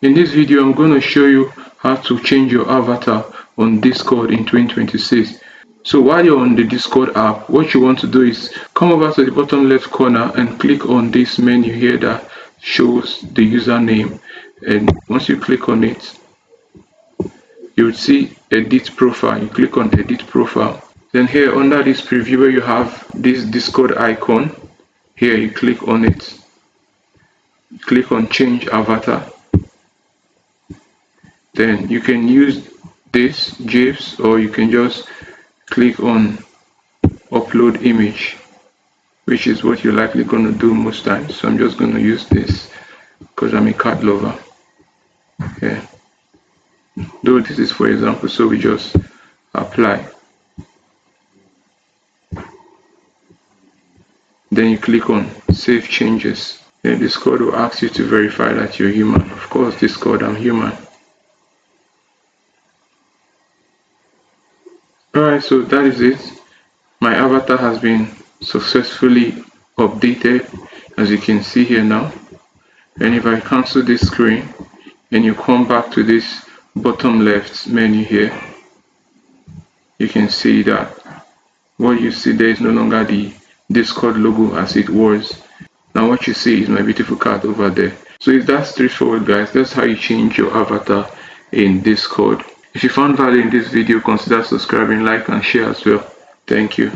In this video, I'm going to show you how to change your avatar on Discord in 2026. So while you're on the Discord app, what you want to do is come over to the bottom left corner and click on this menu here that shows the username. And once you click on it, you will see edit profile. You click on edit profile. Then here under this preview where you have this Discord icon, here you click on it. Click on change avatar. Then you can use this GIFs, or you can just click on upload image, which is what you're likely going to do most times. So I'm just going to use this because I'm a cat lover. Yeah. Though this is for example, so we just apply. Then you click on save changes. Then Discord will ask you to verify that you're human. Of course, Discord, I'm human. Alright, so that is it. My avatar has been successfully updated, as you can see here now. And if I cancel this screen and you come back to this bottom left menu here, you can see that what you see there is no longer the Discord logo as it was. Now what you see is my beautiful cat over there. So it's that straightforward, guys. That's how you change your avatar in Discord. If you found value in this video, consider subscribing, like and share as well. Thank you.